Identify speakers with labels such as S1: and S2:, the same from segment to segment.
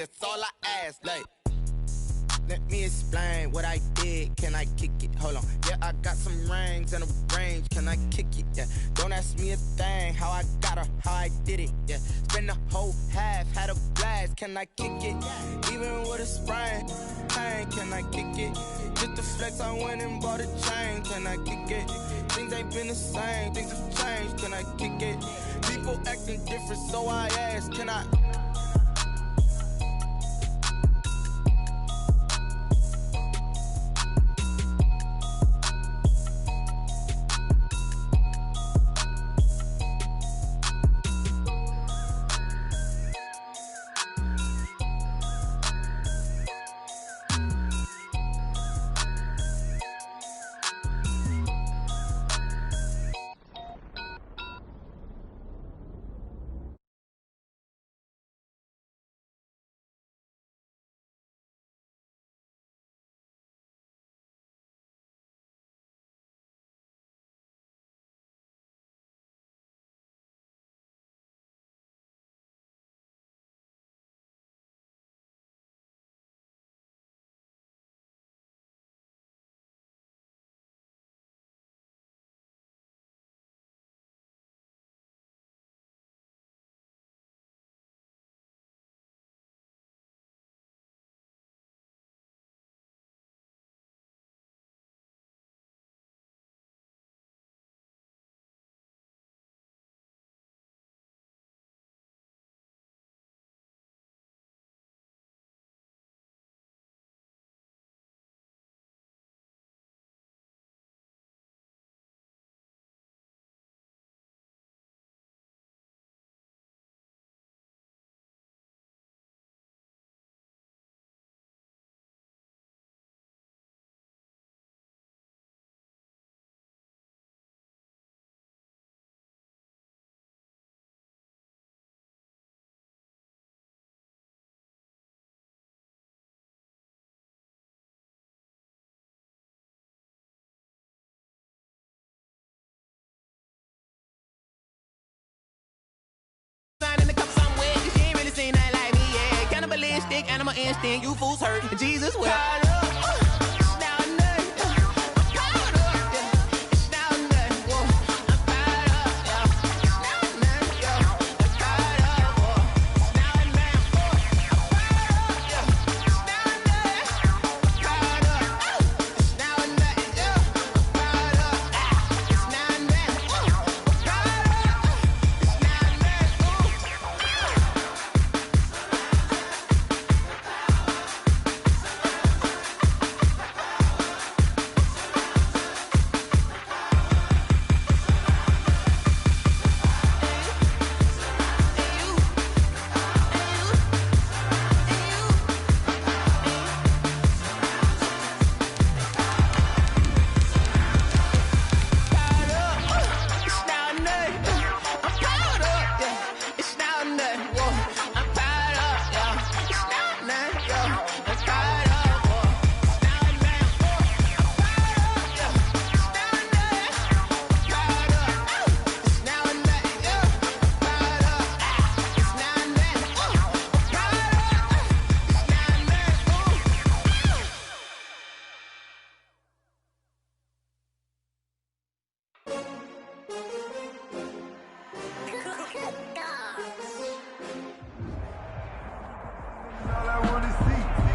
S1: That's all I ask, like. Let me explain what I did. Can I kick it? Hold on. Yeah, I got some rings and a range. Can I kick it? Yeah. Don't ask me a thing. How I got her, how I did it. Yeah. Spend the whole half, had a blast. Can I kick it? Even with a sprain, pain. Can I kick it? Just the flex, I went and bought a chain. Can I kick it? Things ain't been the same. Things have changed. Can I kick it? People acting different, so I ask. Can I?
S2: Animal instinct, you fools hurt. Jesus will.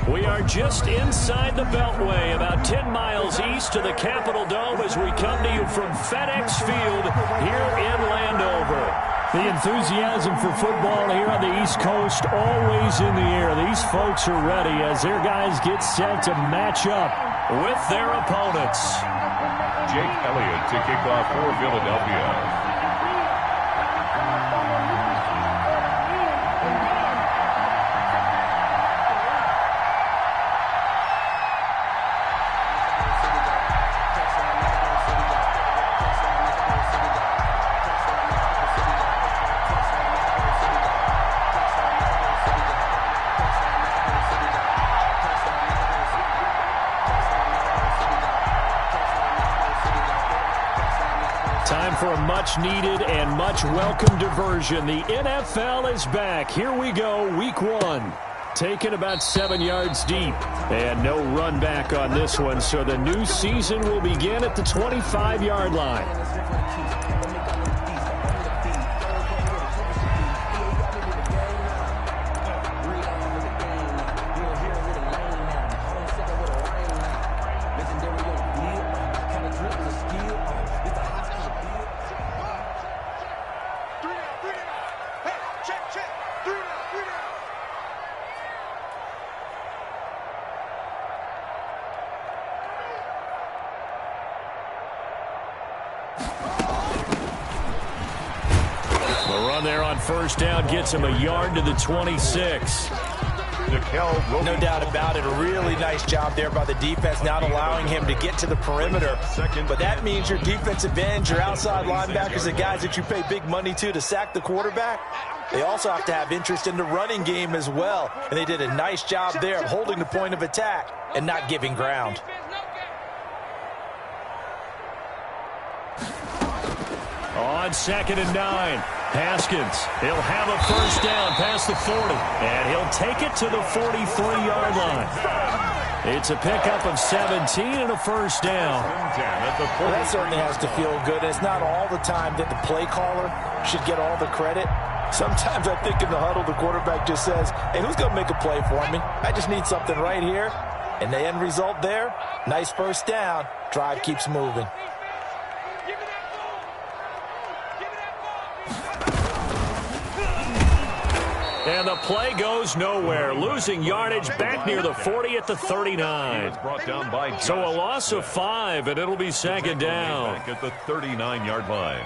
S3: We are just inside the Beltway, about 10 miles east of the Capitol Dome as we come to you from FedEx Field here in Landover.
S4: The enthusiasm for football here on the East Coast always in the air. These folks are ready as their guys get set to match up
S3: with their opponents.
S5: Jake Elliott to kick off for Philadelphia.
S3: Time for a much-needed and much-welcome diversion. The NFL is back. Here we go, Week 1.
S4: taken about 7 yards deep. And no run back on this one, so the new season will begin at the 25-yard line. First down gets him a yard to the 26.
S6: No doubt about it. A really nice job there by the defense, not allowing him to get to the perimeter. But that means your defensive ends, your outside linebackers, the guys that you pay big money to sack the quarterback, they also have to have interest in the running game as well. And they did a nice job there of holding the point of attack and not giving ground.
S4: On 2nd and 9. Haskins, he'll have a first down past the 40, and he'll take it to the 43-yard line. It's a pickup of 17 and a first down.
S6: Well, that certainly has to feel good. It's not all the time that the play caller should get all the credit. Sometimes I think in the huddle, the quarterback just says, hey, who's going to make a play for me? I just need something right here. And the end result there, nice first down. Drive keeps moving.
S4: And the play goes nowhere, losing yardage back near the 40 at the 39. So a loss of 5, and it'll be 2nd down.
S5: Back at the 39-yard line.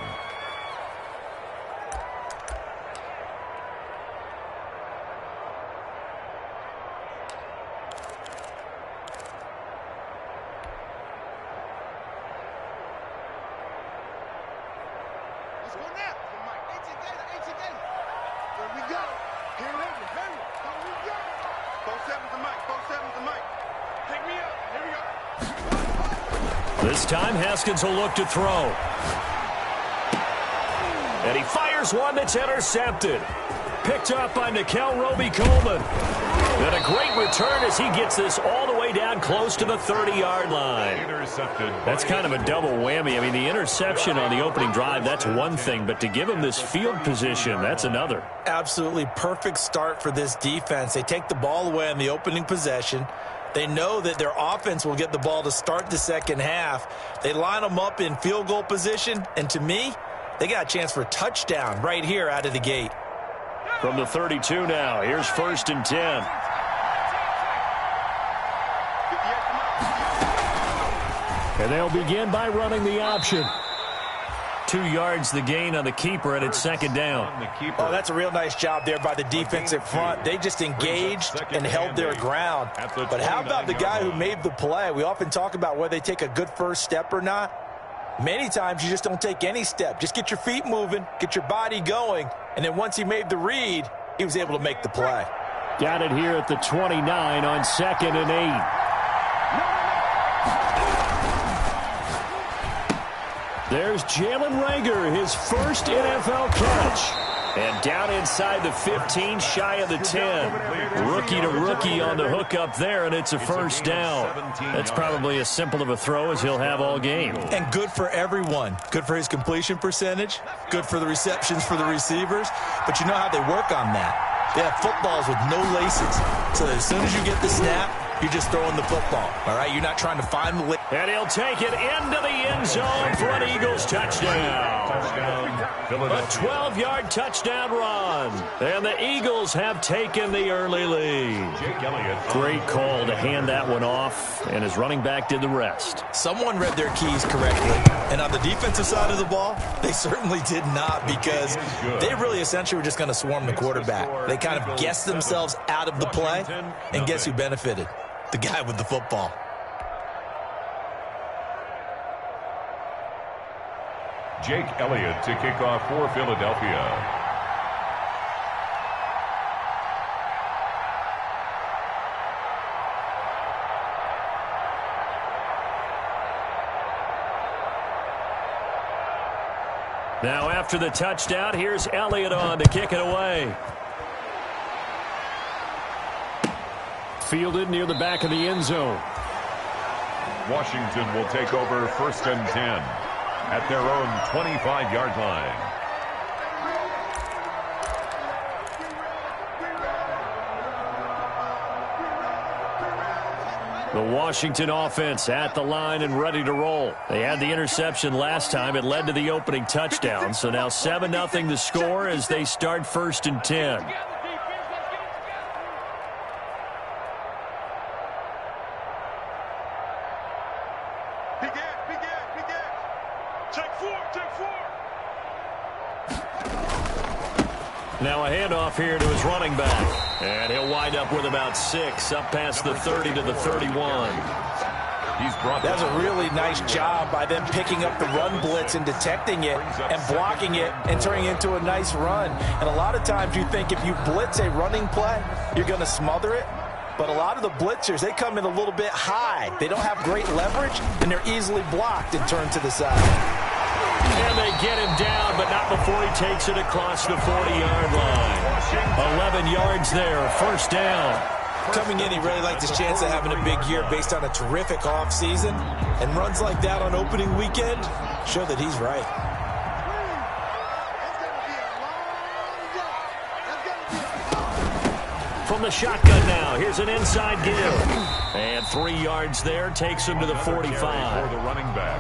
S4: This time, Haskins will look to throw. And he fires one that's intercepted. Picked up by Nickel Roby-Coleman. And a great return as he gets this all the way down close to the 30-yard line. That's kind of a double whammy. I mean, the interception on the opening drive, that's one thing. But to give him this field position, that's another.
S6: Absolutely perfect start for this defense. They take the ball away on the opening possession. They know that their offense will get the ball to start the second half. They line them up in field goal position, and to me, they got a chance for a touchdown right here out of the gate.
S4: From the 32 now, here's 1st and 10. And they'll begin by running the option. 2 yards the gain on the keeper, and it's 2nd down.
S6: Oh, that's a real nice job there by the defensive front. They just engaged and held their ground. But how about the guy who made the play? We often talk about whether they take a good first step or not. Many times you just don't take any step. Just get your feet moving, get your body going, and then once he made the read, he was able to make the play.
S4: Got it here at the 29 on 2nd and 8. There's Jalen Reagor, his first NFL catch. And down inside the 15, shy of the 10. Rookie to rookie on the hook up there, and it's a first down. That's probably as simple of a throw as he'll have all game.
S6: And good for everyone. Good for his completion percentage. Good for the receptions for the receivers. But you know how they work on that. They have footballs with no laces. So as soon as you get the snap, you're just throwing the football, all right? You're not trying to find the lace.
S4: And he'll take it into the end zone for an Eagles touchdown. A 12-yard touchdown run. And the Eagles have taken the early lead. Great call to hand that one off, and his running back did the rest.
S6: Someone read their keys correctly. And on the defensive side of the ball, they certainly did not, because they really essentially were just going to swarm the quarterback. They kind of guessed themselves out of the play, and guess who benefited? The guy with the football.
S5: Jake Elliott to kick off for Philadelphia.
S4: Now after the touchdown, here's Elliott on to kick it away.
S3: fielded near the back of the end zone.
S5: Washington will take over 1st and 10 at their own 25-yard line.
S3: The Washington offense at the line and ready to roll. They had the interception last time. It led to the opening touchdown. So now 7-0 the score as they start 1st and 10. Now a handoff here to his running back. And he'll wind up with about 6 up past the 30 to the 31.
S6: That's a really nice job by them picking up the run blitz and detecting it and blocking it and turning it into a nice run. And a lot of times you think if you blitz a running play, you're going to smother it. But a lot of the blitzers, they come in a little bit high. They don't have great leverage, and they're easily blocked and turned to the side.
S3: And they get him down, but not before he takes it across the 40-yard line. 11 yards there, 1st down.
S6: Coming in, he really liked his chance of having a big year based on a terrific offseason. And runs like that on opening weekend show that he's right.
S3: From the shotgun now, here's an inside give. And 3 yards there, takes him to the 45.
S5: For the running back.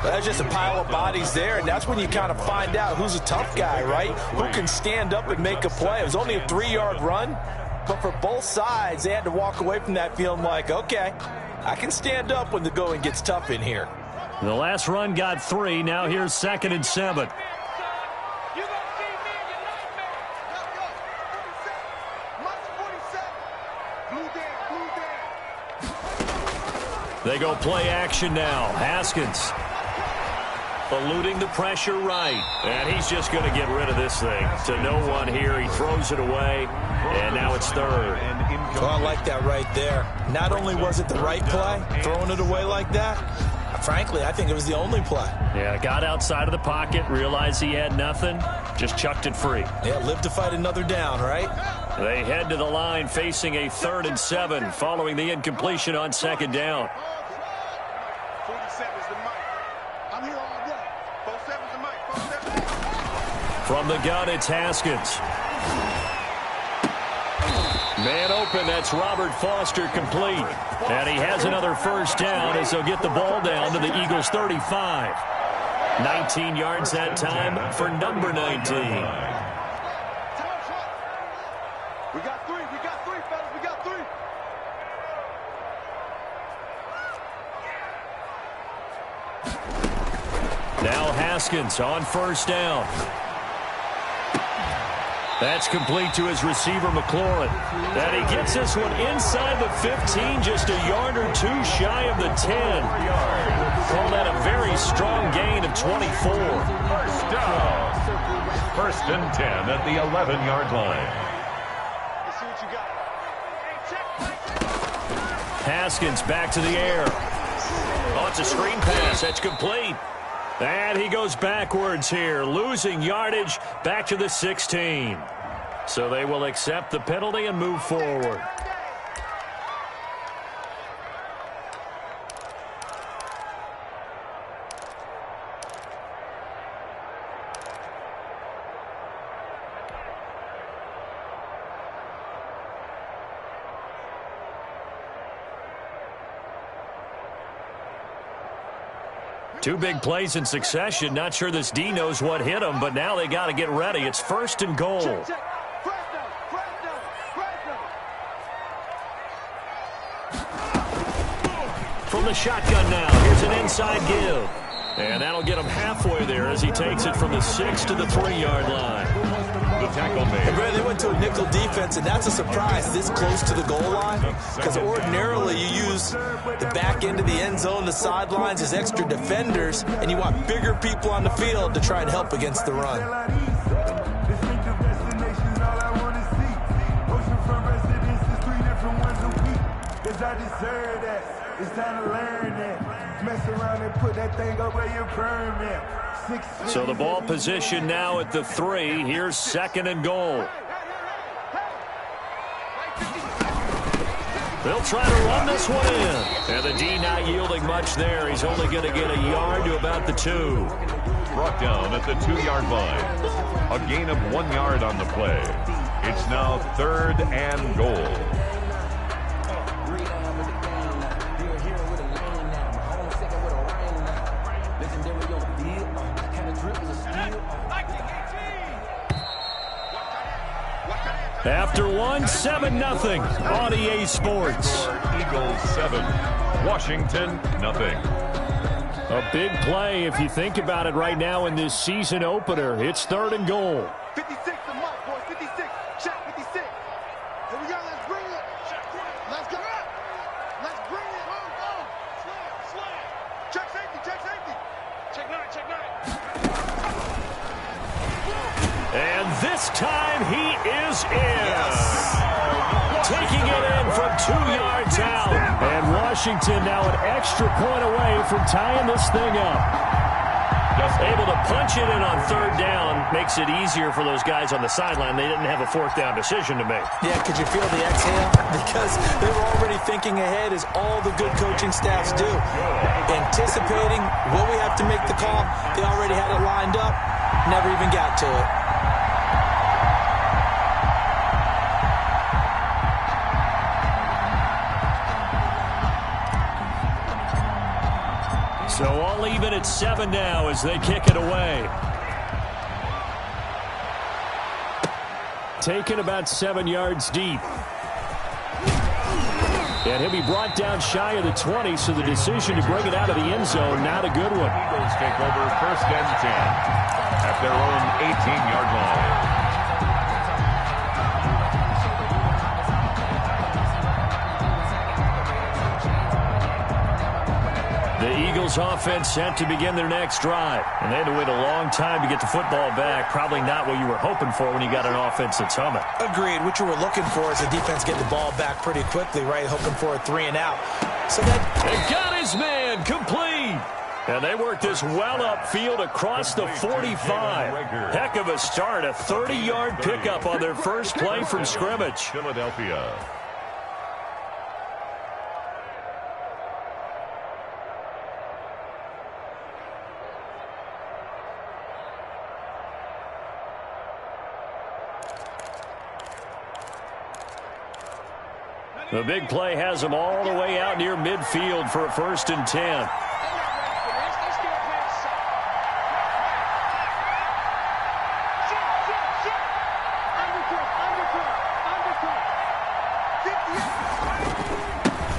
S6: That's just a pile of bodies there, and that's when you kind of find out who's a tough guy, right? Who can stand up and make a play. It was only a 3-yard run, but for both sides, they had to walk away from that feeling like, okay, I can stand up when the going gets tough in here.
S3: The last run got 3. Now here's 2nd and 7. They go play action now. Haskins eluding the pressure right. And he's just going to get rid of this thing. To no one here. He throws it away. And now it's 3rd.
S6: Oh, I like that right there. Not only was it the right play, throwing it away like that, frankly, I think it was the only play.
S3: Yeah, got outside of the pocket, realized he had nothing, just chucked it free.
S6: Yeah, live to fight another down, right?
S3: They head to the line facing a 3rd and 7 following the incompletion on 2nd down. From the gun, it's Haskins. Man open, that's Robert Foster complete. And he has another 1st down as they'll get the ball down to the Eagles' 35. 19 yards that time for number 19.
S7: We got 3, fellas, we got 3.
S3: Now Haskins on 1st down. That's complete to his receiver, McLaurin. And he gets this one inside the 15, just a yard or 2 shy of the 10. Call that a very strong gain of 24.
S5: 1st down. 1st and 10 at the 11-yard line.
S7: Let's see what you got.
S3: Haskins back to the air. Oh, it's a screen pass. That's complete. And he goes backwards here, losing yardage back to the 16. So they will accept the penalty and move forward. Two big plays in succession. Not sure this D knows what hit him, but now they got to get ready. It's 1st and goal. From the shotgun now, here's an inside give. And that'll get him halfway there as he takes it from the 6 to the 3-yard line.
S5: The tackle made.
S6: And Brad, they went to a nickel defense, and that's a surprise this close to the goal line. Because ordinarily you use the back end of the end zone, the sidelines as extra defenders, and you want bigger people on the field to try and help against the run.
S8: It's time to learn that. Mess around and put that thing over your permit.
S3: So the ball position now at the 3. Here's 2nd and goal. They'll try to run this one in. And the D not yielding much there. He's only going to get a yard to about the 2.
S5: Brought down at the 2-yard line. A gain of 1 yard on the play. It's now 3rd and goal.
S3: After 1, 7-0 on EA Sports.
S5: Eagles 7, Washington nothing.
S3: A big play if you think about it right now in this season opener. It's 3rd and goal.
S7: 56 the mark, boys. 56. Check 56. Here we go. Let's bring it. Let's go. Let's bring it. Home. Slide. Check safety. Check 9.
S3: And this time he is in. Yes. Taking it in from 2 yards out. And Washington now an extra point away from tying this thing up. Just able to punch it in on 3rd down. Makes it easier for those guys on the sideline. They didn't have a 4th down decision to make.
S6: Yeah, could you feel the exhale? Because they were already thinking ahead, as all the good coaching staffs do. Anticipating what we have to make the call. They already had it lined up. Never even got to it.
S3: So all even at 7 now as they kick it away. Taken about 7 yards deep. And he'll be brought down shy of the 20, so the decision to bring it out of the end zone, not a good one.
S5: Eagles take over 1st and 10 at their own 18-yard line.
S3: The Eagles offense set to begin their next drive. And they had to wait a long time to get the football back. Probably not what you were hoping for when you got an offense that's humming.
S6: Agreed. What you were looking for is the defense get the ball back pretty quickly, right? Hoping for a 3 and out. So that
S3: they got his man complete. And they worked this well upfield across the 45. Heck of a start. A 30-yard pickup on their first play from scrimmage.
S5: Philadelphia.
S3: The big play has them all the way out near midfield for a 1st and 10.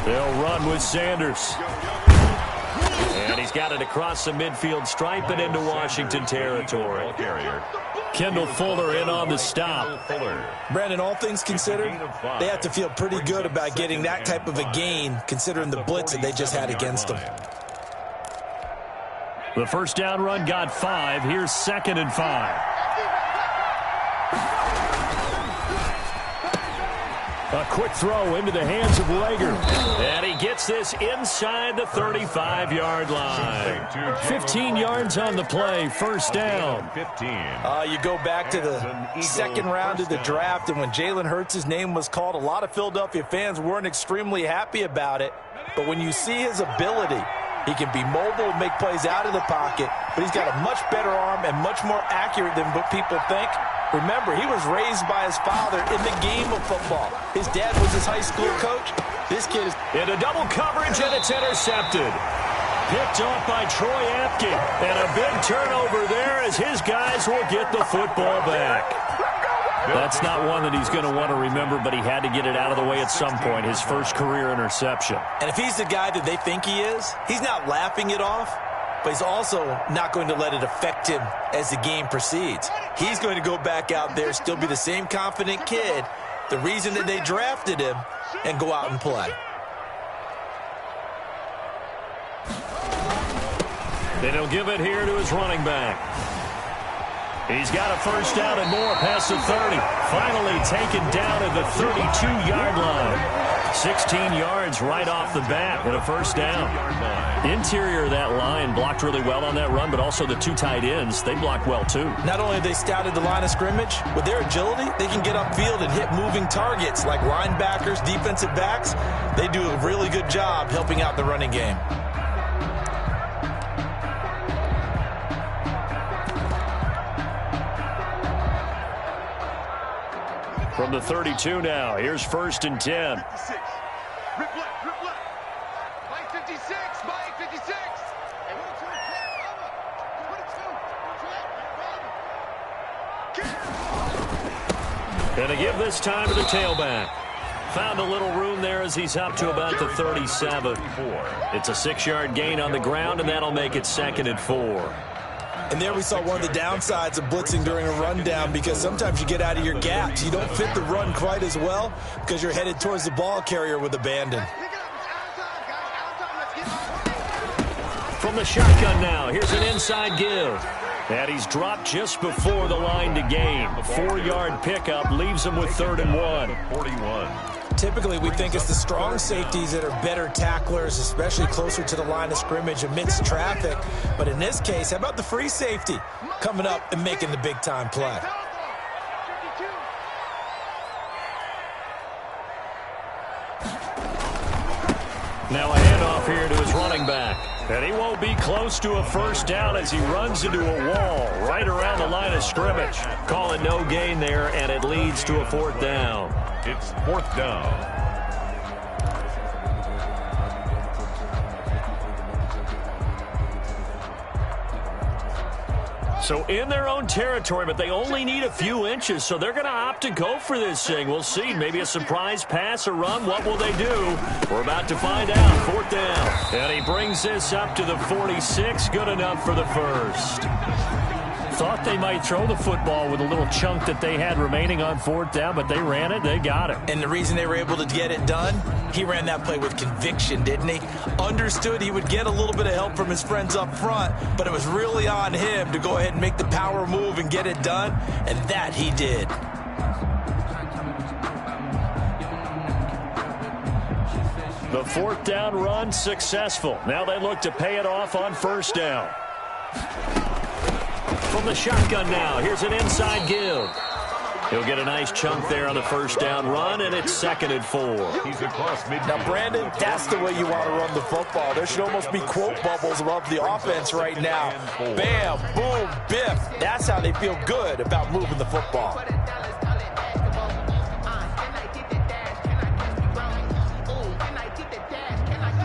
S3: They'll run with Sanders. And he's got it across the midfield stripe and into Washington territory. Kendall Fuller in on the stop.
S6: Brandon, all things considered, they have to feel pretty good about getting that type of a gain, considering the blitz that they just had against them.
S3: The 1st down run got 5. Here's 2nd and 5. A quick throw into the hands of Rager. And he gets this inside the 35-yard line. 15 yards on the play, 1st down.
S6: You go back to the 2nd round of the draft, and when Jalen Hurts' name was called, a lot of Philadelphia fans weren't extremely happy about it. But when you see his ability, he can be mobile and make plays out of the pocket, but he's got a much better arm and much more accurate than what people think. Remember, he was raised by his father in the game of football. His dad was his high school coach. This kid is
S3: into double coverage, and it's intercepted. Picked off by Troy Apke. And a big turnover there as his guys will get the football back. That's not one that he's going to want to remember, but he had to get it out of the way at some point, his first career interception.
S6: And if he's the guy that they think he is, he's not laughing it off, but he's also not going to let it affect him as the game proceeds. He's going to go back out there, still be the same confident kid, the reason that they drafted him, and go out and play.
S3: Then he'll give it here to his running back. He's got a 1st down and more past the 30. Finally taken down at the 32-yard line. 16 yards right off the bat and a first down. Interior of that line blocked really well on that run, but also the two tight ends, they blocked well too.
S6: Not only have they scouted the line of scrimmage, with their agility, they can get upfield and hit moving targets like linebackers, defensive backs. They do a really good job helping out the running game.
S3: From the 32 now, here's 1st and 10.
S7: Rip left, rip left. Mike 56, Mike 56. And
S3: And to give this time to the tailback. Found a little room there as he's up to about the 37. It's a 6-yard gain on the ground, and that'll make it 2nd and 4.
S6: And there we saw one of the downsides of blitzing during a rundown, because sometimes you get out of your gaps. You don't fit the run quite as well because you're headed towards the ball carrier with abandon.
S3: From the shotgun now, here's an inside give. And he's dropped just before the line to gain. A 4-yard pickup leaves him with 3rd and 1.
S5: 41.
S6: Typically, we think it's the strong safeties that are better tacklers, especially closer to the line of scrimmage amidst traffic. But in this case, how about the free safety coming up and making the big-time play?
S3: Now a handoff here to his running back. And he won't be close to a first down as he runs into a wall right around the line of scrimmage. Call it no gain there, and it leads to a 4th down.
S5: It's 4th down.
S3: So in their own territory, but they only need a few inches, so they're going to opt to go for this thing. We'll see. Maybe a surprise pass or run. What will they do? We're about to find out. 4th down. And he brings this up to the 46. Good enough for the first. Thought they might throw the football with a little chunk that they had remaining on 4th down, but they ran it. They got it.
S6: And the reason they were able to get it done, he ran that play with conviction, didn't he? Understood he would get a little bit of help from his friends up front, but it was really on him to go ahead and make the power move and get it done, and that he did.
S3: The 4th down run successful. Now they look to pay it off on 1st down. From the shotgun now, here's an inside give. He'll get a nice chunk there on the 1st down run, and it's 2nd and 4.
S5: He's across midfield.
S6: Now, Brandon, that's the way you want to run the football. There should almost be quote bubbles above the offense right now. Bam, boom, biff. That's how they feel good about moving the football.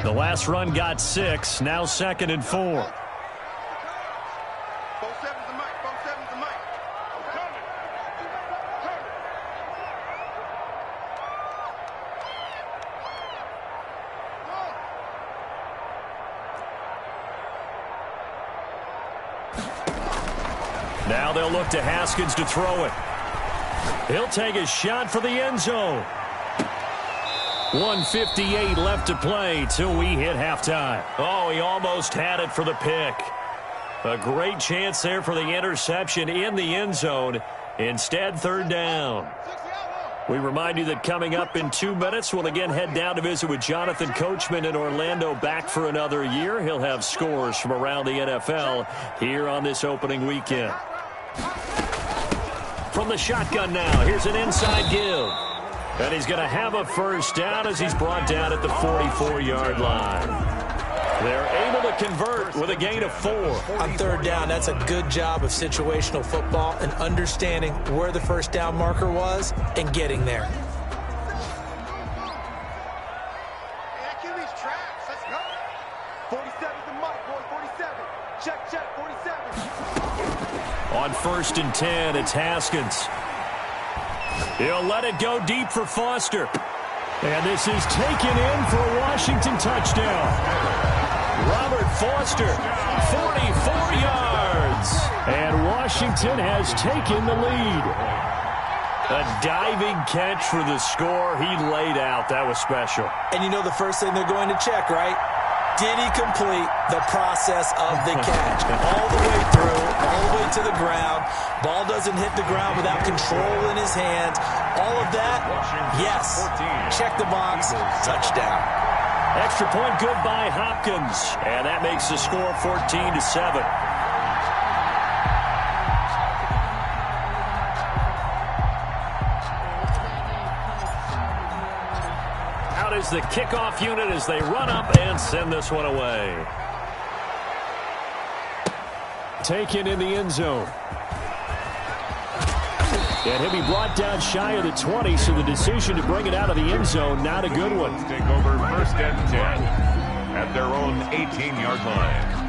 S3: The last run got 6, now 2nd and 4. Now they'll look to Haskins to throw it. He'll take a shot for the end zone. 1:58 left to play till we hit halftime. Oh, he almost had it for the pick. A great chance there for the interception in the end zone. Instead, 3rd down. We remind you that coming up in 2 minutes, we'll again head down to visit with Jonathan Coachman in Orlando, back for another year. He'll have scores from around the NFL here on this opening weekend. From the shotgun now, here's an inside give. And he's going to have a first down as he's brought down at the 44-yard line. They're able to convert with a gain of 4.
S6: On 3rd down, that's a good job of situational football and understanding where the first down marker was and getting there.
S3: On 1st and 10, it's Haskins. He'll let it go deep for Foster. And this is taken in for a Washington touchdown. Robert Foster, 44 yards. And Washington has taken the lead. A diving catch for the score. He laid out. That was special.
S6: And you know the first thing they're going to check, right? did he complete the process of the catch? All the way through, all the way to the ground. Ball doesn't hit the ground without control in his hands. All of that, yes. Check the box, touchdown.
S3: Extra point good by Hopkins. And that makes the score 14-7. Out is the kickoff unit as they run up and send this one away. Taken in the end zone. And he'll be brought down shy of the 20, so the decision to bring it out of the end zone, not a good one.
S5: Take over 1st and 10 at their own 18-yard line.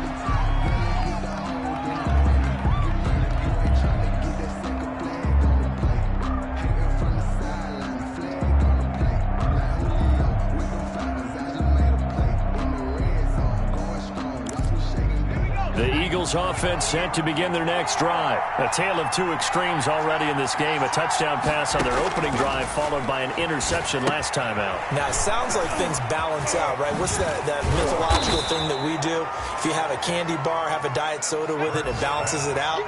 S3: The Eagles offense set to begin their next drive. A tale of two extremes already in this game. A touchdown pass on their opening drive followed by an interception last time out.
S6: Now, it sounds like things balance out, right? What's that mythological thing that we do? If you have a candy bar, have a diet soda with it, it balances it out.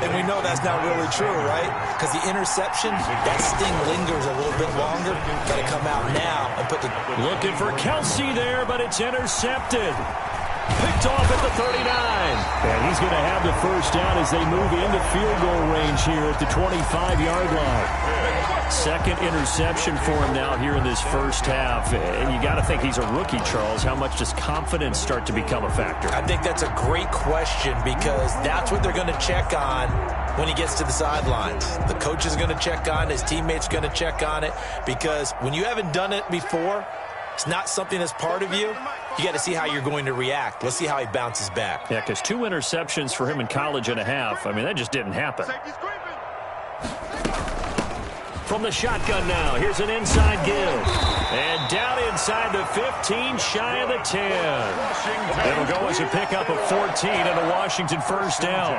S6: And we know that's not really true, right? Because the interception, that sting lingers a little bit longer. Got to come out now and put the...
S3: Looking for Kelsey there, but it's intercepted. Picked off at the 39. And he's going to have the first down as they move into field goal range here at the 25-yard line. Second interception for him now here in this first half. And you got to think he's a rookie, Charles. How much does confidence start to become a factor?
S6: I think that's a great question because that's what they're going to check on when he gets to the sidelines. The coach is going to check on it. His teammates are going to check on it because when you haven't done it before, it's not something that's part of you. You got to see how you're going to react. Let's see how he bounces back.
S3: Yeah, because 2 interceptions for him in college and a half. I mean, that just didn't happen. From the shotgun now, here's an inside give. And down inside the 15, shy of the 10. It'll go as a pickup of 14 and a Washington first down.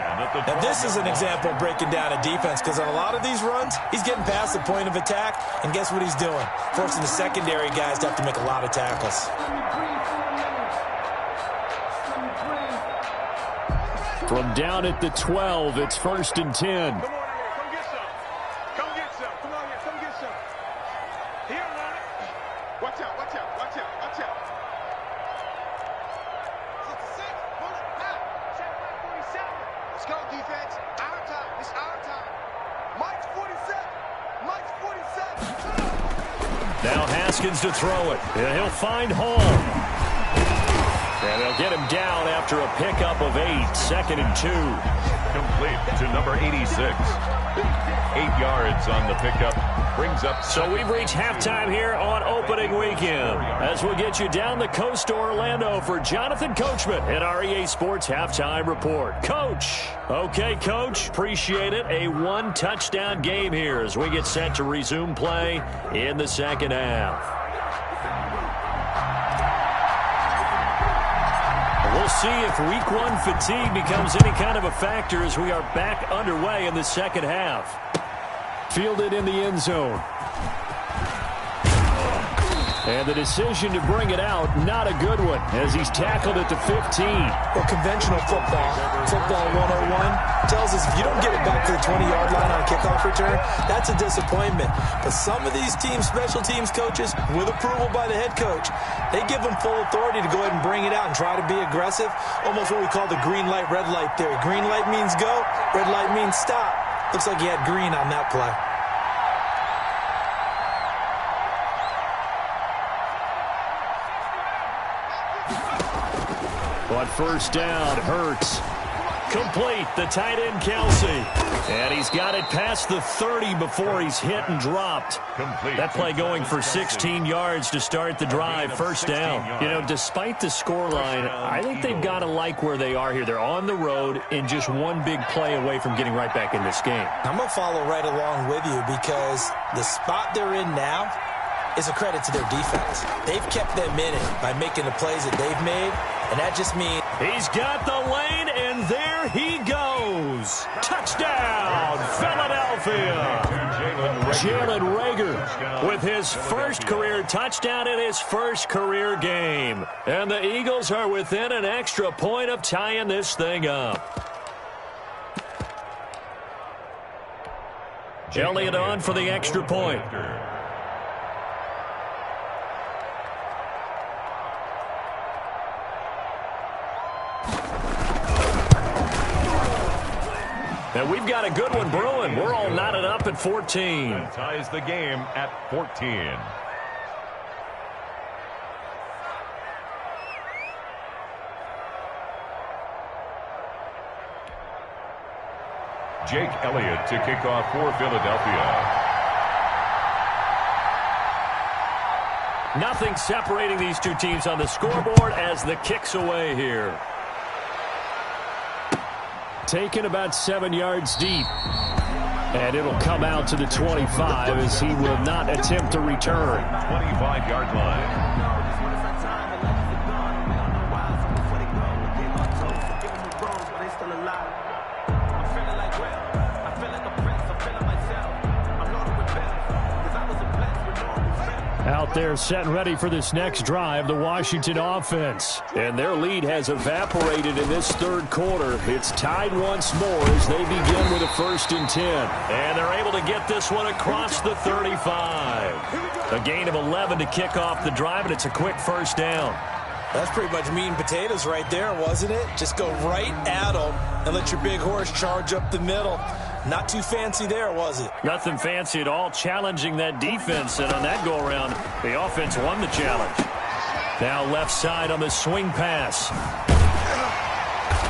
S6: Now, this is an example of breaking down a defense because on a lot of these runs, he's getting past the point of attack, and guess what he's doing? Forcing the secondary guys to have to make a lot of tackles.
S3: From down at the 12, it's 1st and 10. Now Haskins to throw it. And he'll find Hall. And they'll get him down after a pickup of 8. 2nd and 2.
S5: Complete to number 86. 8 yards on the pickup. Brings up.
S3: So we've reached halftime here on opening weekend. As we'll get you down the coast to Orlando for Jonathan Coachman at our EA Sports Halftime Report. Coach. Okay, Coach. Appreciate it. A 1-touchdown game here as we get set to resume play in the second half. We'll see if week 1 fatigue becomes any kind of a factor as we are back underway in the second half. Fielded in the end zone. And the decision to bring it out, not a good one, as he's tackled at the 15.
S6: Well, conventional football 101, tells us if you don't get it back to the 20-yard line on a kickoff return, that's a disappointment. But some of these teams, special teams coaches, with approval by the head coach, they give them full authority to go ahead and bring it out and try to be aggressive, almost what we call the green light, red light theory. Green light means go, red light means stop. Looks like he had green on that play.
S3: On first down, Hurts. Complete, the tight end, Kelsey. And he's got it past the 30 before he's hit and dropped. That play going for 16 yards to start the drive. First down. You know, despite the scoreline, I think they've got to like where they are here. They're on the road and just one big play away from getting right back in this game.
S6: I'm going to follow right along with you because the spot they're in now is a credit to their defense. They've kept them in it by making the plays that they've made, and that just means...
S3: He's got the lane, and there he goes. goes. Touchdown, Philadelphia. Jalen Reagor with his first career touchdown in his first career game. And the Eagles are within an extra point of tying this thing up. Elliott on for the extra point. And we've got a good one brewing. We're all knotted up at 14.
S5: That ties the game at 14. Jake Elliott to kick off for Philadelphia.
S3: Nothing separating these two teams on the scoreboard as the kick's away here. Taken about 7 yards deep. And it'll come out to the 25 as he will not attempt to return.
S5: 25-yard line.
S3: Out there set and ready for this next drive, the Washington offense. And their lead has evaporated in this third quarter. It's tied once more as they begin with a 1st and 10. And they're able to get this one across the 35. A gain of 11 to kick off the drive, and it's a quick first down.
S6: That's pretty much meat and potatoes right there, wasn't it? Just go right at them and let your big horse charge up the middle. Not too fancy there, was it?
S3: Nothing fancy at all, challenging that defense. And on that go-around, the offense won the challenge. Now left side on the swing pass.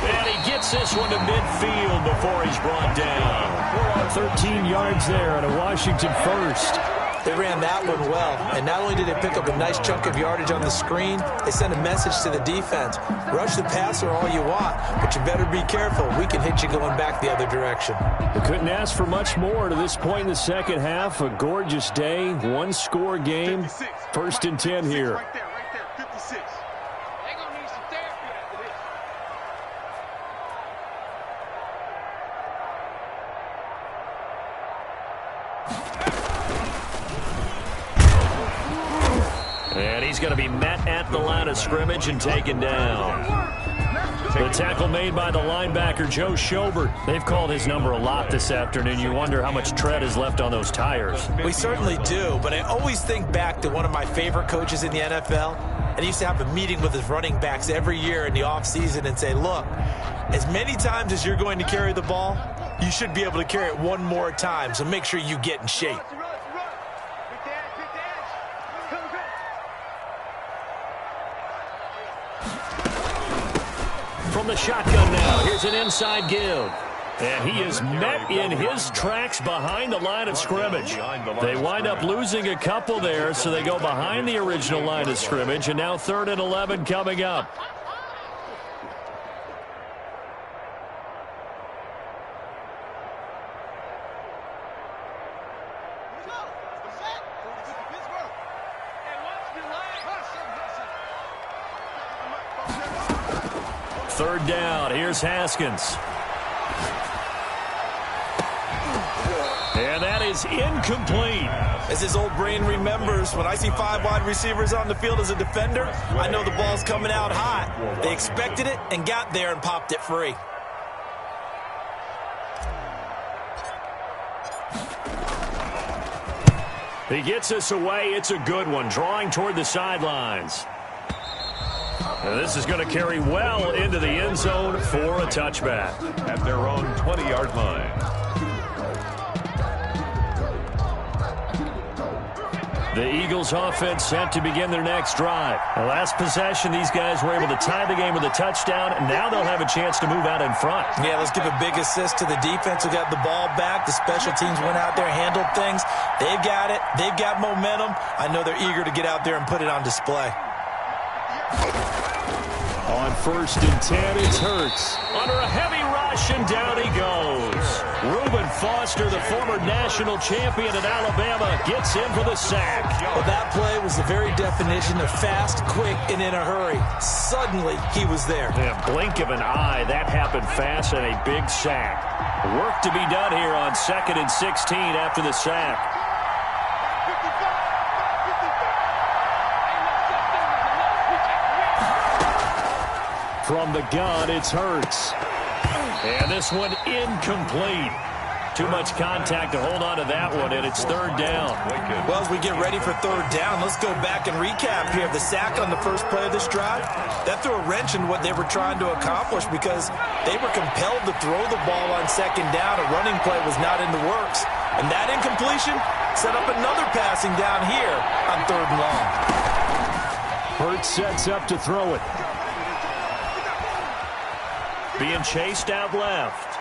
S3: And he gets this one to midfield before he's brought down. 13 yards there and a Washington first.
S6: They ran that one well, and not only did they pick up a nice chunk of yardage on the screen, they sent a message to the defense. Rush the passer all you want, but you better be careful. We can hit you going back the other direction.
S3: They couldn't ask for much more to this point in the second half. A gorgeous day, one-score game. 1st and 10 here.
S7: Right there, 56. They're going to need some therapy after this.
S3: And he's going to be met at the line of scrimmage and taken down. The tackle made by the linebacker, Joe Schobert. They've called his number a lot this afternoon. You wonder how much tread is left on those tires.
S6: We certainly do, but I always think back to one of my favorite coaches in the NFL. And he used to have a meeting with his running backs every year in the offseason and say, look, as many times as you're going to carry the ball, you should be able to carry it one more time, so make sure you get in shape.
S3: From the shotgun now, here's an inside give. And he is met in his tracks behind the line of scrimmage. They wind up losing a couple there, so they go behind the original line of scrimmage, and now 3rd and 11 coming up. Third down, here's Haskins. And that is incomplete.
S6: As his old brain remembers, when I see 5 wide receivers on the field as a defender, I know the ball's coming out hot. They expected it and got there and popped it free.
S3: He gets us away. It's a good one, drawing toward the sidelines. And this is going to carry well into the end zone for a touchback.
S5: At their own 20-yard line.
S3: The Eagles offense set to begin their next drive. The last possession, these guys were able to tie the game with a touchdown, and now they'll have a chance to move out in front.
S6: Yeah, let's give a big assist to the defense who got the ball back. The special teams went out there, handled things. They've got it. They've got momentum. I know they're eager to get out there and put it on display.
S3: On 1st and 10, it's Hurts. Under a heavy rush, and down he goes. Reuben Foster, the former national champion at Alabama, gets in for the sack.
S6: Well, that play was the very definition of fast, quick, and in a hurry. Suddenly, he was there.
S3: In a blink of an eye, that happened fast, and a big sack. Work to be done here on 2nd and 16 after the sack. From the gun, it's Hurts. And this one incomplete. Too much contact to hold on to that one, and it's 3rd down.
S6: Well, as we get ready for 3rd down, let's go back and recap here. The sack on the first play of this drive, that threw a wrench in what they were trying to accomplish because they were compelled to throw the ball on 2nd down. A running play was not in the works. And that incompletion set up another passing down here on 3rd and long.
S3: Hurts sets up to throw it. Being chased out left.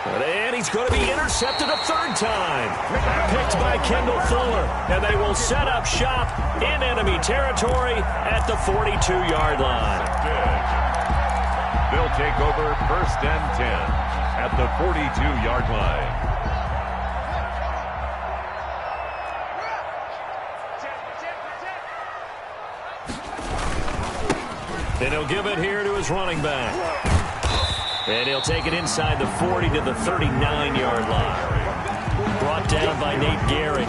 S3: And he's going to be intercepted a 3rd time. Picked by Kendall Fuller. And they will set up shop in enemy territory at the 42-yard line.
S5: They'll take over 1st and 10 at the 42-yard line.
S3: And he'll give it here to his running back. And he'll take it inside the 40 to the 39-yard line. Brought down by Nate Gehrig.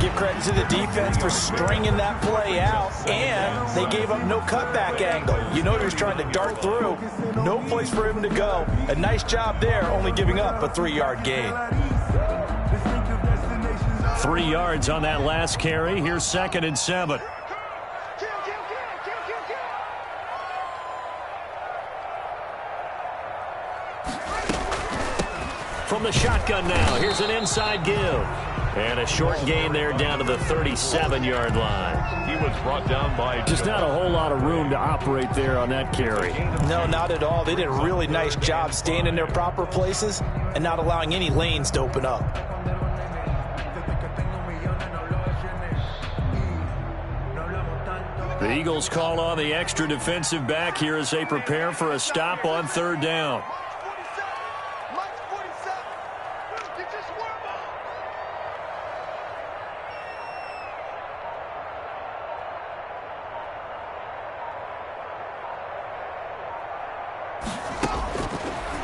S6: Give credit to the defense for stringing that play out, and they gave up no cutback angle. You know he was trying to dart through. No place for him to go. A nice job there, only giving up a 3-yard gain.
S3: 3 yards on that last carry. Here's 2nd and 7. From the shotgun now, here's an inside give. And a short gain there down to the 37-yard line.
S5: He was brought down by...
S3: Just not a whole lot of room to operate there on that carry.
S6: No, not at all. They did a really nice job staying in their proper places and not allowing any lanes to open up.
S3: The Eagles call on the extra defensive back here as they prepare for a stop on 3rd down.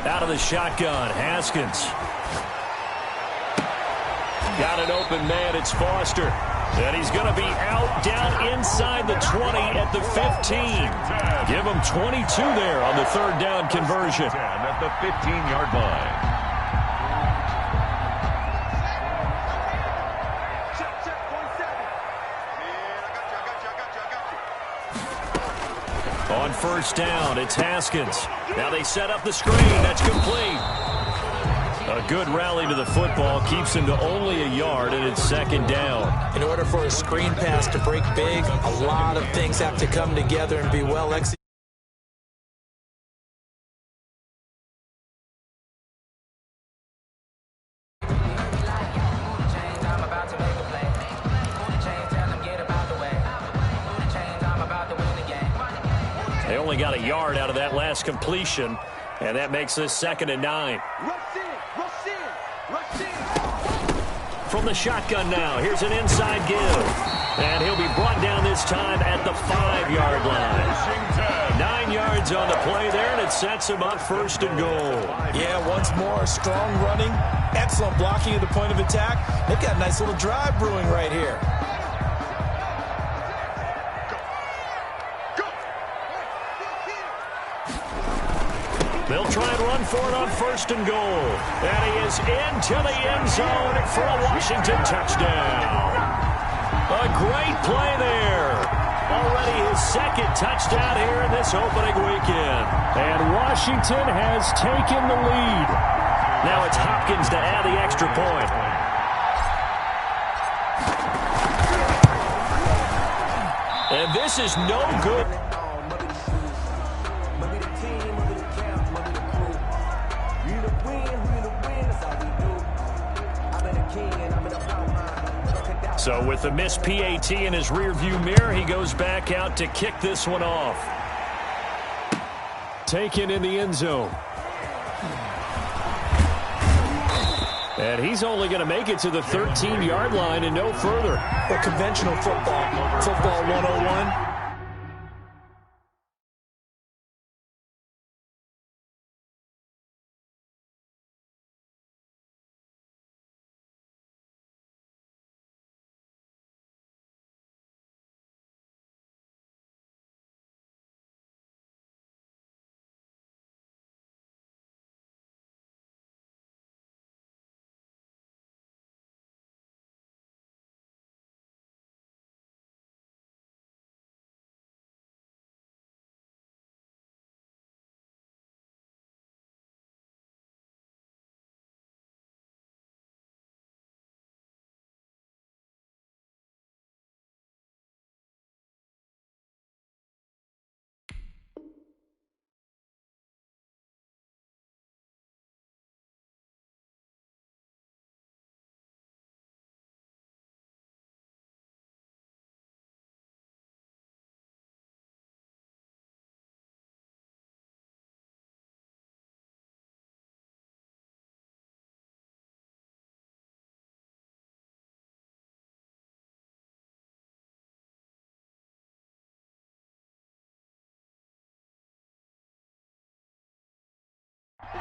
S3: Out of the shotgun, Haskins. Got an open man, it's Foster. And he's going to be out down inside the 20 at the 15. Give him 22 there on the 3rd down conversion.
S5: At the 15-yard line.
S3: On 1st down, it's Haskins. Now they set up the screen. That's complete. A good rally to the football keeps him to only a yard, and it's 2nd down.
S6: In order for a screen pass to break big, a lot of things have to come together and be well executed.
S3: They only got a yard out of that last completion, and that makes this 2nd and 9. From the shotgun now, here's an inside give. And he'll be brought down this time at the 5-yard line. 9 yards on the play there, and it sets him up 1st and goal.
S6: Yeah, once more, strong running, excellent blocking at the point of attack. They've got a nice little drive brewing right here.
S3: They'll try and run for it on 1st and goal. And he is into the end zone for a Washington touchdown. A great play there. Already his 2nd touchdown here in this opening weekend. And Washington has taken the lead. Now it's Hopkins to add the extra point. And this is no good. So with the missed PAT in his rearview mirror, he goes back out to kick this one off. Taken in the end zone. And he's only going to make it to the 13-yard line and no further.
S6: A conventional football 101.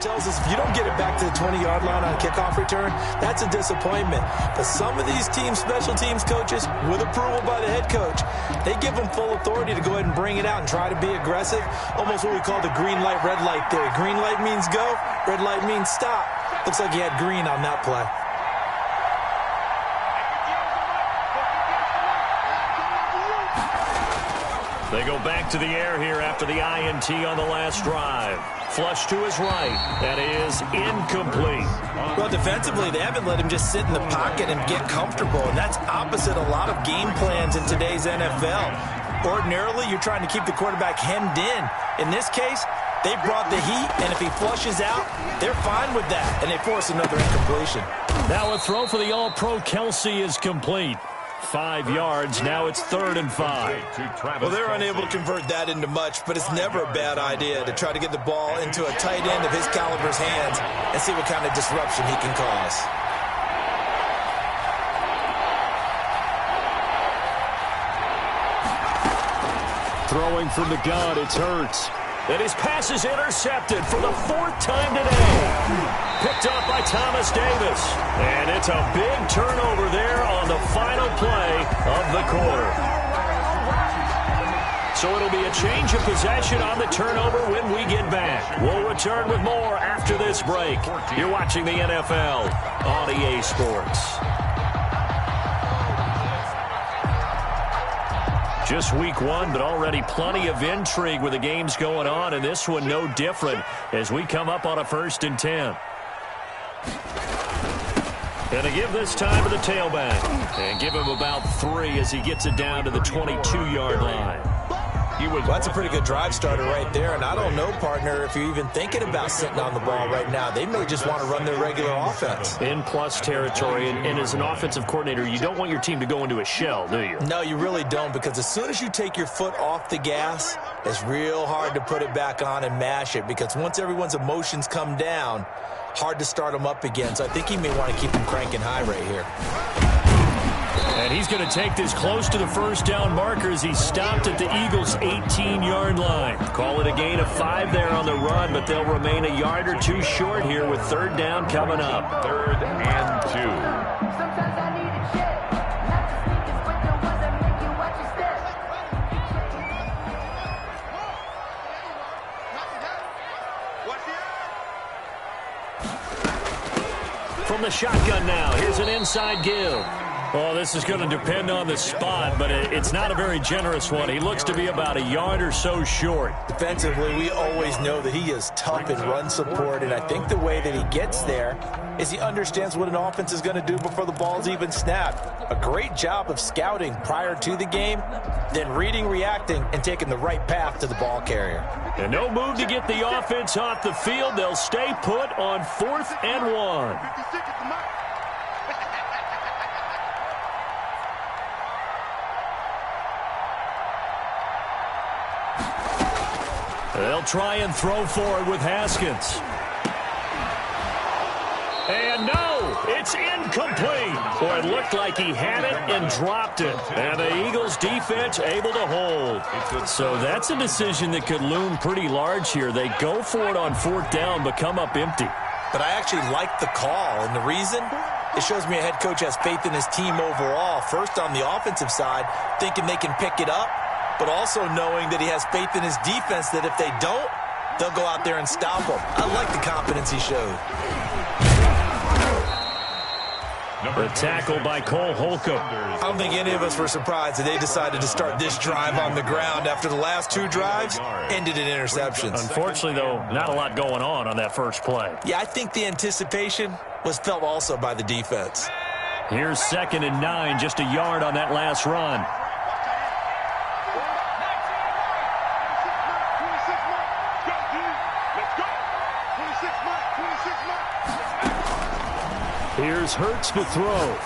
S6: Tells us if you don't get it back to the 20-yard line on a kickoff return, that's a disappointment. But some of these special teams coaches, with approval by the head coach, they give them full authority to go ahead and bring it out and try to be aggressive. Almost what we call the green light, red light theory. Green light means go, red light means stop. Looks like he had green on that play.
S3: They go back to the air here after the INT on the last drive. Flush to his right. That is incomplete.
S6: Well, defensively, they haven't let him just sit in the pocket and get comfortable, and that's opposite a lot of game plans in today's NFL. Ordinarily, you're trying to keep the quarterback hemmed in. In this case, they brought the heat, and if he flushes out, they're fine with that, and they force another incompletion.
S3: Now a throw for the All-Pro Kelsey is complete. 5 yards. Now it's 3rd and 5.
S6: Well, they're unable to convert that into much, but it's never a bad idea to try to get the ball into a tight end of his caliber's hands and see what kind of disruption he can cause.
S3: Throwing from the gun, it's Hurts. And his pass is intercepted for the 4th time today. Picked up by Thomas Davis. And it's a big turnover there on the final play of the quarter. So it'll be a change of possession on the turnover when we get back. We'll return with more after this break. You're watching the NFL on EA Sports. Just week 1, but already plenty of intrigue with the games going on, and this one no different as we come up on a 1st and 10. And to give this time to the tailback. And give him about 3 as he gets it down to the 22-yard line.
S6: Well, that's a pretty good drive starter right there, and I don't know, partner, if you're even thinking about sitting on the ball right now. They may just want to run their regular offense.
S3: In plus territory, and as an offensive coordinator, you don't want your team to go into a shell, do you?
S6: No, you really don't, because as soon as you take your foot off the gas, it's real hard to put it back on and mash it, because once everyone's emotions come down, hard to start them up again. So I think he may want to keep them cranking high right here.
S3: And he's going to take this close to the 1st down marker as he stopped at the Eagles' 18-yard line. Call it a gain of 5 there on the run, but they'll remain a yard or 2 short here with 3rd down coming up.
S5: 3rd and 2.
S9: Sometimes I need a check, not the sneakers, but the ones that make you watch your
S3: step. From the shotgun now, here's an inside give. Well, this is going to depend on the spot, but it's not a very generous one. He looks to be about a yard or so short.
S6: Defensively, we always know that he is tough in run support, and I think the way that he gets there is he understands what an offense is going to do before the ball's even snapped. A great job of scouting prior to the game, then reading, reacting, and taking the right path to the ball carrier.
S3: And no move to get the offense off the field. They'll stay put on 4th and 1. They'll try and throw for it with Haskins. And no, it's incomplete. Boy, it looked like he had it and dropped it. And the Eagles defense able to hold. So that's a decision that could loom pretty large here. They go for it on 4th down, but come up empty.
S6: But I actually like the call, and the reason? It shows me a head coach has faith in his team overall. First on the offensive side, thinking they can pick it up, but also knowing that he has faith in his defense that if they don't, they'll go out there and stop them. I like the confidence he showed.
S3: The tackle by Cole Holcomb.
S6: I don't think any of us were surprised that they decided to start this drive on the ground after the last 2 drives ended in interceptions.
S3: Unfortunately, though, not a lot going on that first play.
S6: Yeah, I think the anticipation was felt also by the defense.
S3: Here's 2nd and 9, just a yard on that last run. Here's Hurts to throw.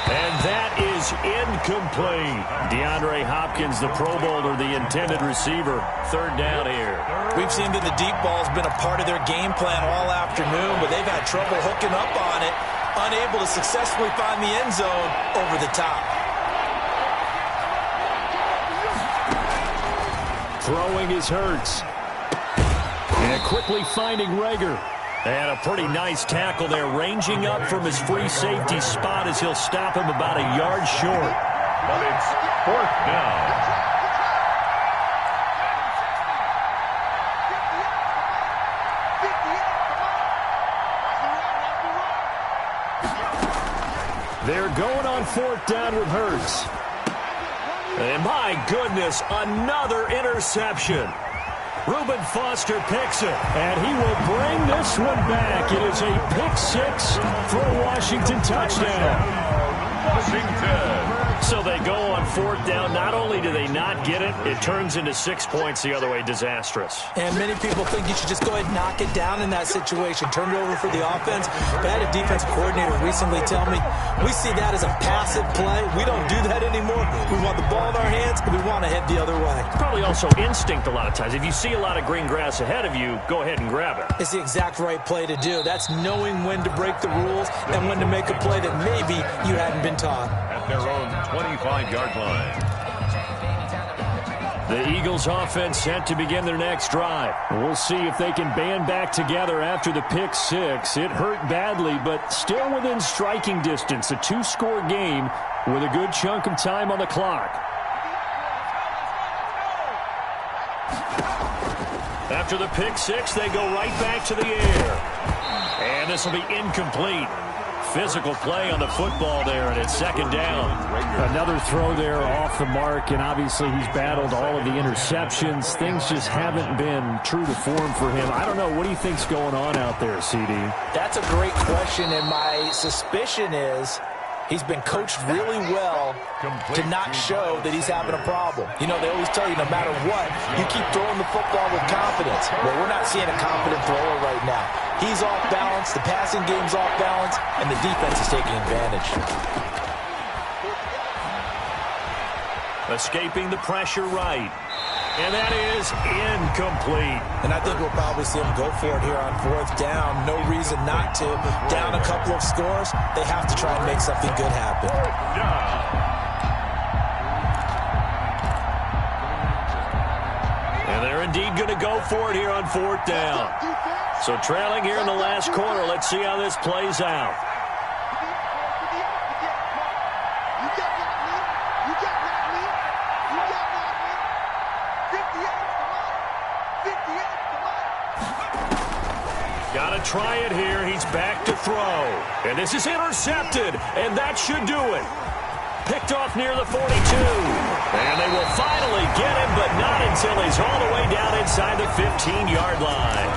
S3: And that is incomplete. DeAndre Hopkins, the Pro Bowler, the intended receiver. 3rd down here.
S6: We've seen that the deep ball's been a part of their game plan all afternoon, but they've had trouble hooking up on it, unable to successfully find the end zone over the top.
S3: Throwing is Hurts. And quickly finding Rager. And a pretty nice tackle there, ranging up from his free safety spot as he'll stop him about a yard short.
S5: But it's 4th down.
S3: They're going on 4th down with Hurts. And my goodness, another interception. Reuben Foster picks it, and he will bring this one back. It is a pick-6 for a Washington touchdown.
S5: Washington.
S3: So they go on 4th down. Not only do they not get it, it turns into 6 points the other way. Disastrous.
S6: And many people think you should just go ahead and knock it down in that situation. Turn it over for the offense. But I had a defensive coordinator recently tell me, we see that as a passive play. We don't do that anymore. We want the ball in our hands, and we want to head the other way.
S3: Probably also instinct a lot of times. If you see a lot of green grass ahead of you, go ahead and grab it.
S6: It's the exact right play to do. That's knowing when to break the rules and when to make a play that maybe you hadn't been taught.
S5: At their own 25-yard line.
S3: The Eagles offense set to begin their next drive. We'll see if they can band back together after the pick-6. It hurt badly, but still within striking distance. A 2-score game with a good chunk of time on the clock. After the pick-6, they go right back to the air. And this will be incomplete. Physical play on the football there, and it's 2nd down. Another throw there off the mark, and obviously he's battled all of the interceptions. Things just haven't been true to form for him. I don't know. What do you think's going on out there, CD?
S6: That's a great question, and my suspicion is he's been coached really well to not show that he's having a problem. You know, they always tell you no matter what, you keep throwing the football with confidence. Well, we're not seeing a confident thrower right now. He's off balance, the passing game's off balance, and the defense is taking advantage.
S3: Escaping the pressure right. And that is incomplete.
S6: And I think we'll probably see him go for it here on 4th down. No reason not to. Down a couple of scores, they have to try and make something good happen.
S3: And they're indeed going to go for it here on 4th down. So trailing here in the last quarter, let's see how this plays out. Got to try it here. He's back to throw. And this is intercepted, and that should do it. Picked off near the 42. And they will finally get him, but not until he's all the way down inside the 15-yard line.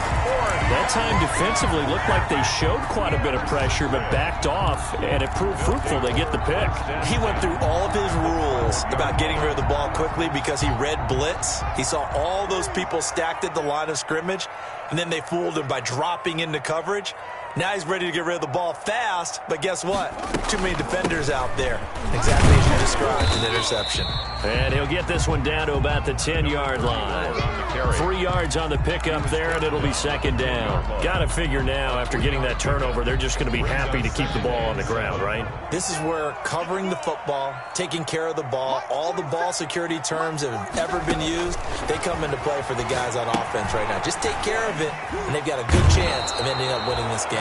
S3: That time defensively looked like they showed quite a bit of pressure, but backed off, and it proved fruitful. They get the pick.
S6: He went through all of his rules about getting rid of the ball quickly because he read blitz. He saw all those people stacked at the line of scrimmage, and then they fooled him by dropping into coverage. Now he's ready to get rid of the ball fast, but guess what? Too many defenders out there. Exactly as you described, an interception.
S3: And he'll get this one down to about the 10-yard line. 3 yards on the pickup there, and it'll be second down. Got to figure now, after getting that turnover, they're just going to be happy to keep the ball on the ground, right?
S6: This is where covering the football, taking care of the ball, all the ball security terms that have ever been used, they come into play for the guys on offense right now. Just take care of it, and they've got a good chance of ending up winning this game.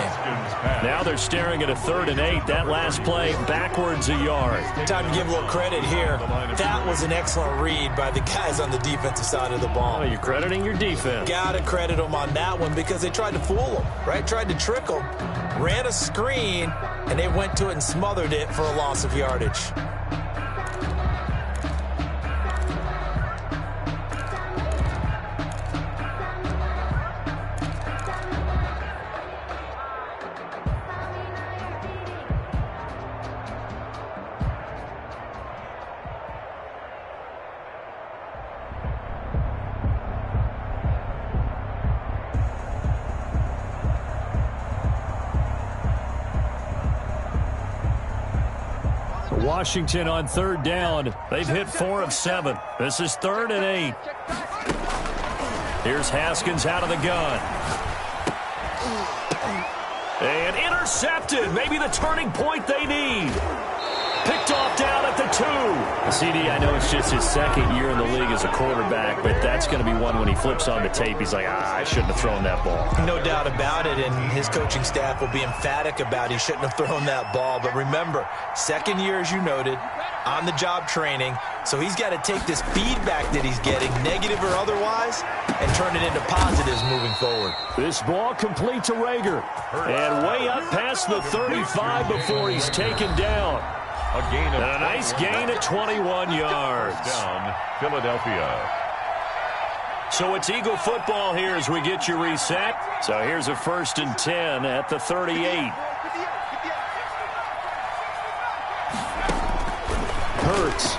S3: Now they're staring at a 3rd and 8. That last play, backwards a yard.
S6: Time to give a little credit here. That was an excellent read by the guys on the defensive side of the ball.
S3: Well, you're crediting your defense.
S6: Got to credit them on that one because they tried to fool them, right? Tried to trick them, ran a screen, and they went to it and smothered it for a loss of yardage.
S3: Washington on 3rd down. They've hit 4 of 7. This is 3rd and 8. Here's Haskins out of the gun. And intercepted. Maybe the turning point they need. Picked off down at the 2. CD, I know it's just his 2nd year in the league as a quarterback, but that's going to be one when he flips on the tape. He's like, I shouldn't have thrown that ball.
S6: No doubt about it, and his coaching staff will be emphatic about he shouldn't have thrown that ball. But remember, 2nd year, as you noted, on-the-job training, so he's got to take this feedback that he's getting, negative or otherwise, and turn it into positives moving forward.
S3: This ball complete to Rager, and way up past the 35 before he's taken down.
S5: And
S3: a nice gain at 21 yards.
S5: Down, Philadelphia.
S3: So it's Eagle football here as we get you reset. So here's a 1st and 10 at the 38. Hurts.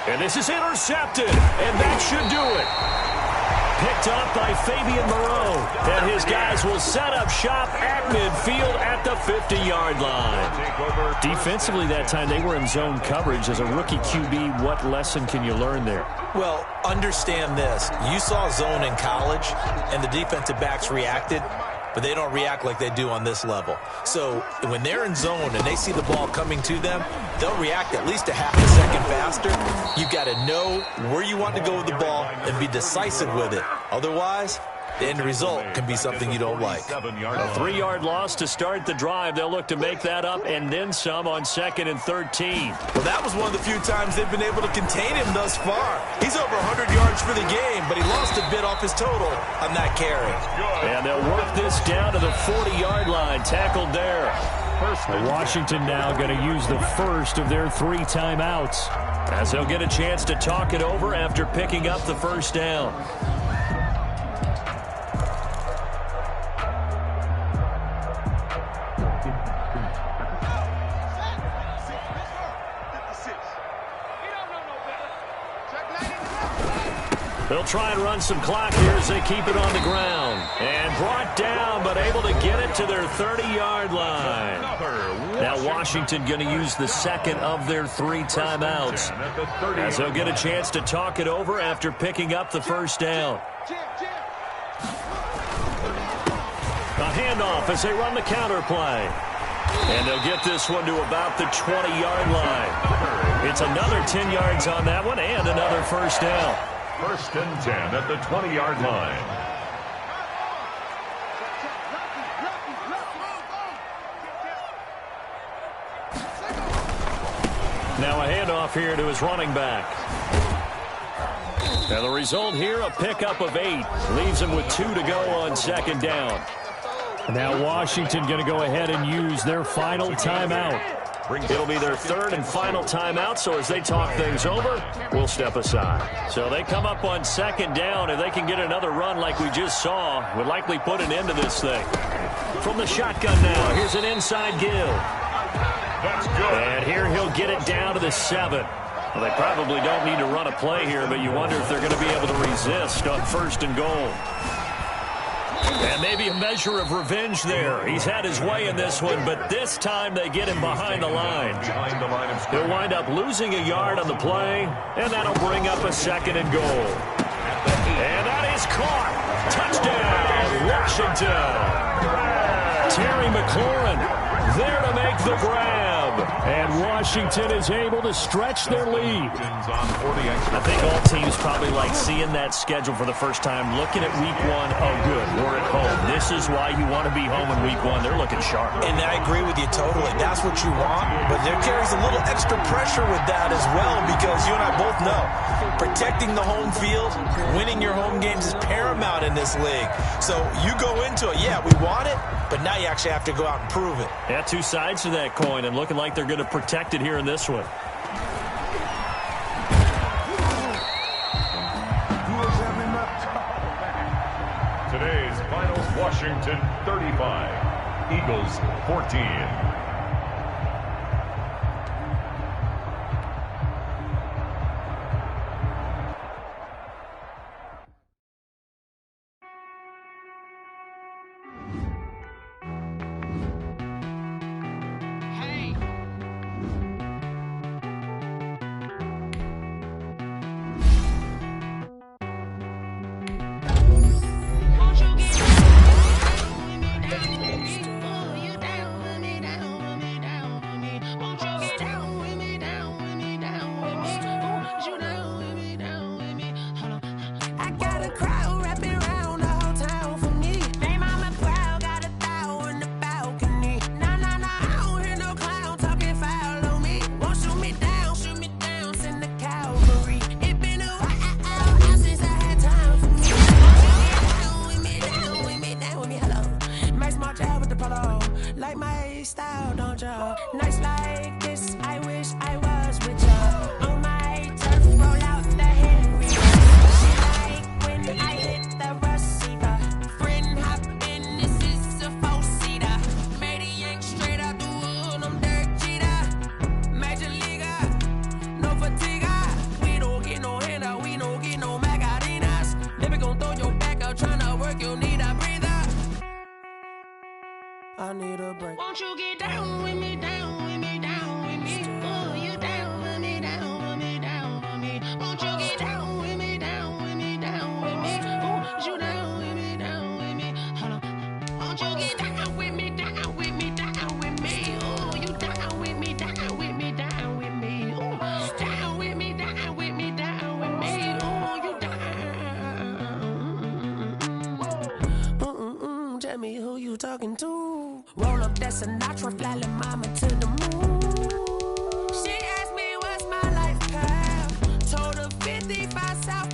S3: And this is intercepted, and that should do it. Picked up by Fabian Moreau. And his guys will set up shop at midfield at the 50-yard line. Defensively that time, they were in zone coverage. As a rookie QB, what lesson can you learn there?
S6: Well, understand this. You saw zone in college, and the defensive backs reacted, but they don't react like they do on this level. So when they're in zone and they see the ball coming to them, they'll react at least a half a second faster. You've got to know where you want to go with the ball and be decisive with it. Otherwise, the end result can be something you don't like.
S3: A 3-yard loss to start the drive. They'll look to make that up and then some on 2nd and 13.
S6: Well, that was one of the few times they've been able to contain him thus far. He's over 100 yards for the game, but he lost a bit off his total on that carry.
S3: And they'll work this down to the 40-yard line. Tackled there. Washington now going to use the first of their 3 timeouts, as they'll get a chance to talk it over after picking up the 1st down. They'll try and run some clock here as they keep it on the ground. And brought down, but able to get it to their 30-yard line. Now Washington going to use the 2nd of their 3 timeouts, as they'll get a chance to talk it over after picking up the 1st down. A handoff as they run the counter play. And they'll get this one to about the 20-yard line. It's another 10 yards on that one and another 1st down.
S5: 1st and 10 at the 20-yard line.
S3: Now a handoff here to his running back. And the result here, a pickup of 8. Leaves him with 2 to go on 2nd down. Now Washington going to go ahead and use their final timeout. It'll be their 3rd and final timeout, so as they talk things over, we'll step aside. So they come up on 2nd down. If they can get another run like we just saw, would likely put an end to this thing. From the shotgun now, here's an inside give.
S5: That's good.
S3: And here he'll get it down to the 7. Well, they probably don't need to run a play here, but you wonder if they're going to be able to resist on 1st and goal. And maybe a measure of revenge there. He's had his way in this one, but this time they get him behind the line. They'll wind up losing a yard on the play, and that'll bring up a 2nd and goal. And that is caught. Touchdown, Washington. Terry McLaurin there to make the grab. And Washington is able to stretch their lead.
S4: I think all teams probably like seeing that schedule for the first time, looking at week 1. Oh, good, we're at home. This is why you want to be home in week 1. They're looking sharp.
S6: And I agree with you totally. That's what you want. But there carries a little extra pressure with that as well, because you and I both know protecting the home field, winning your home games is paramount in this league. So you go into it, yeah, we want it, but now you actually have to go out and prove it.
S3: Yeah, two sides to that coin, and looking like they're going to protect it here in this one.
S5: Today's finals: Washington 35, Eagles 14.
S10: I need a break.
S11: Won't you get down with me, down with me, down with me? Oh, you down with me, down with me, down with me? Won't you get down with me, down with me, down with me? Oh, you down with me, down with me? Hold on. Won't you get down with me, down with me, down with me? Oh, you down with me, down with me, down with me? Oh, down with me, down with me, down with me? Oh, you down.
S10: Tell me who you talking to. Roll up that Sinatra, fly la mama to the moon. She asked me what's my life path. Told her 55 South.